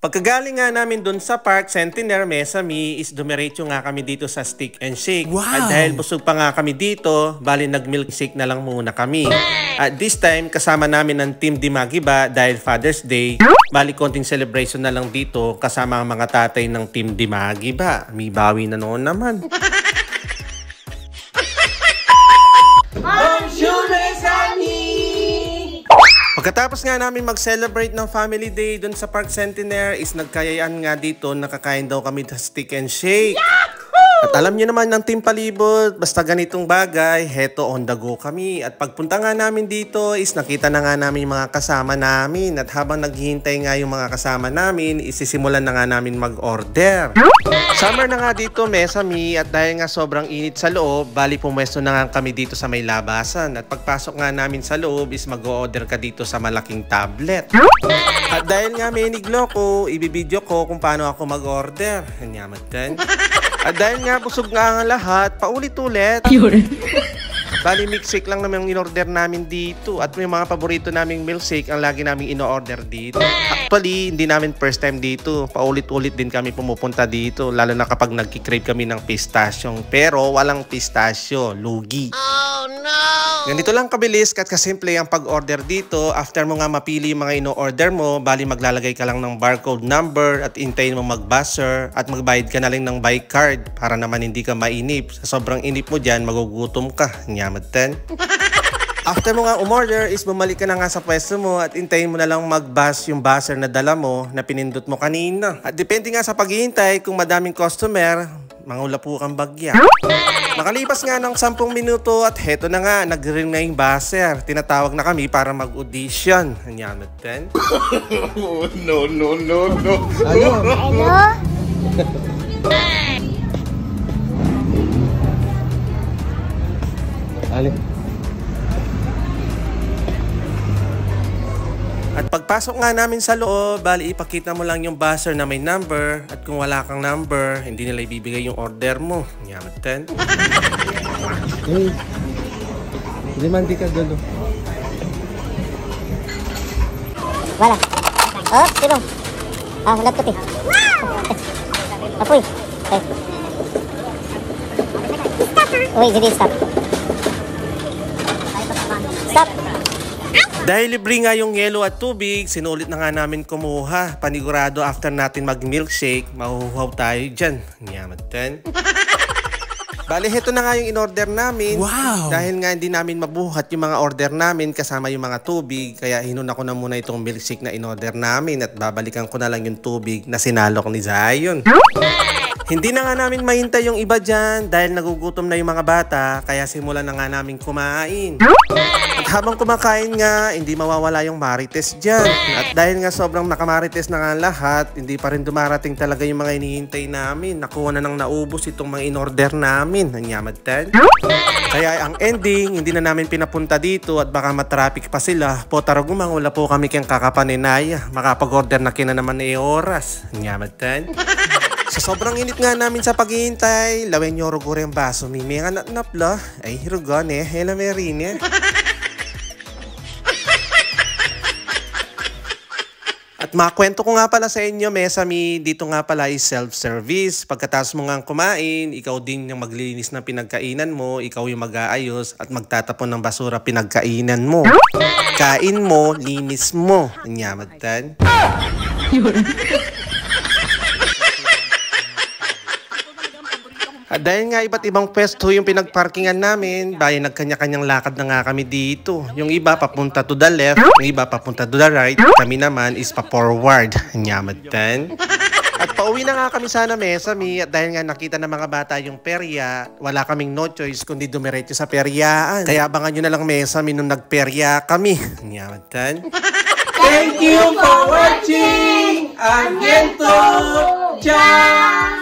Pagkagaling nga namin dun sa park, Centenaire, Mesami, is dumiretso nga kami dito sa Stick and Shake. Wow! At dahil busog pa nga kami dito, bali nag-milkshake na lang muna kami. At this time, kasama namin ang Team Dimagiba dahil Father's Day. Bali konting celebration na lang dito kasama ang mga tatay ng Team Dimagiba. May bawi na noon naman. Pagkatapos nga namin mag-celebrate ng Family Day dun sa Park Centenaire is nagkayaan nga dito, nakakain daw kami sa Stick and Shake. At alam nyo naman ng Team Palibot, basta ganitong bagay, heto on the go kami. At pagpunta nga namin dito is nakita na nga namin yung mga kasama namin. At habang naghihintay nga yung mga kasama namin, isisimulan na nga namin mag-order. Summer na nga dito, Mesami, at dahil nga sobrang init sa loob, bali pumwesto na nga kami dito sa may labasan. At pagpasok nga namin sa loob is mag-order ka dito sa malaking tablet. At dahil nga may niglo ko, ibibideo ko kung paano ako mag-order. Hanyamat din. At dahil nga busog nga ang lahat, paulit-ulit. Bali milkshake lang naman yung in-order namin dito. At may mga paborito naming milkshake ang lagi naming in-order dito. Actually, hindi namin first time dito. Paulit-ulit din kami pumupunta dito. Lalo na kapag nagkikrave kami ng pistasyong. Pero walang pistasyo, lugi. Oh no! Ganito lang kabilis at kasimple ang pag-order dito. After mo nga mapili yung mga ino-order mo, bali maglalagay ka lang ng barcode number at intayin mo mag-buzzer at magbayad ka na lang ng buy card para naman hindi ka mainip. Sa sobrang inip mo dyan, magugutom ka. Nyamat din. After mo nga umorder is bumalik ka na nga sa pwesto mo at intayin mo na lang mag-buzz yung buzzer na dala mo na pinindot mo kanina. At depende nga sa paghihintay kung madaming customer, mangula po kang bagya. Makalipas nga ng 10 minuto at heto na nga, nag-ring na yung buzzer. Tinatawag na kami para mag-audition. Hanyamat din. No. Hello? Ali. At pagpasok nga namin sa loob, bali ipakita mo lang yung buzzer na may number. At kung wala kang number, hindi nila ibibigay yung order mo. Yamat din. Hey, limandi ka dulo. Wala. Oh, sino? Laptop eh. Apoy. Okay. Wait, sige, stop. Stop. Dahil libre nga yung yelo at tubig, sinulit na nga namin kumuha. Panigurado after natin mag-milkshake, mahuhuhaw tayo dyan. Yamat din. Bali, heto na nga yung in-order namin. Wow! Dahil nga hindi namin mabuhat yung mga order namin kasama yung mga tubig, kaya hinuna ko na muna itong milkshake na in-order namin at babalikan ko na lang yung tubig na sinalok ni Zion. Hindi na nga namin mahintay yung iba dyan dahil nagugutom na yung mga bata, kaya simulan na nga namin kumain. At habang kumakain nga, hindi mawawala yung marites dyan. At dahil nga sobrang nakamarites na nga lahat, hindi pa rin dumarating talaga yung mga hinihintay namin. Nakuha na nang naubos itong mga in-order namin. Nangyamad din. Kaya ang ending, hindi na namin pinapunta dito at baka matraffic pa sila. Po taragumang wala po kami kayang kakapaninaya. Makapag-order na kina naman na oras. Nangyamad din. Sa sobrang init nga namin sa paghihintay, lawen nyo rugore ang baso. May mga natnapla. Ay, hirugan eh. Hela merine. At makwento ko nga pala sa inyo, Mesami, dito nga pala is self-service. Pagkatapos mo nga kumain, ikaw din yung maglilinis ng pinagkainan mo, ikaw yung mag-aayos at magtatapon ng basura pinagkainan mo. Kain mo, linis mo. Anyamad tan. At dahil nga iba't ibang pwesto yung pinagparkingan namin, bayan nagkanya-kanyang lakad na nga kami dito. Yung iba papunta to the left, yung iba papunta to the right, kami naman is pa-forward. Nyamad tan. At pauwi na nga kami sana, Mesami, at dahil nga nakita ng mga bata yung perya, wala kaming no choice kundi dumiretso sa peryaan. Kaya abangan nyo na lang, Mesami, nung nagperya kami. Nyamad tan. Thank you for watching! Ang gento! Ciao!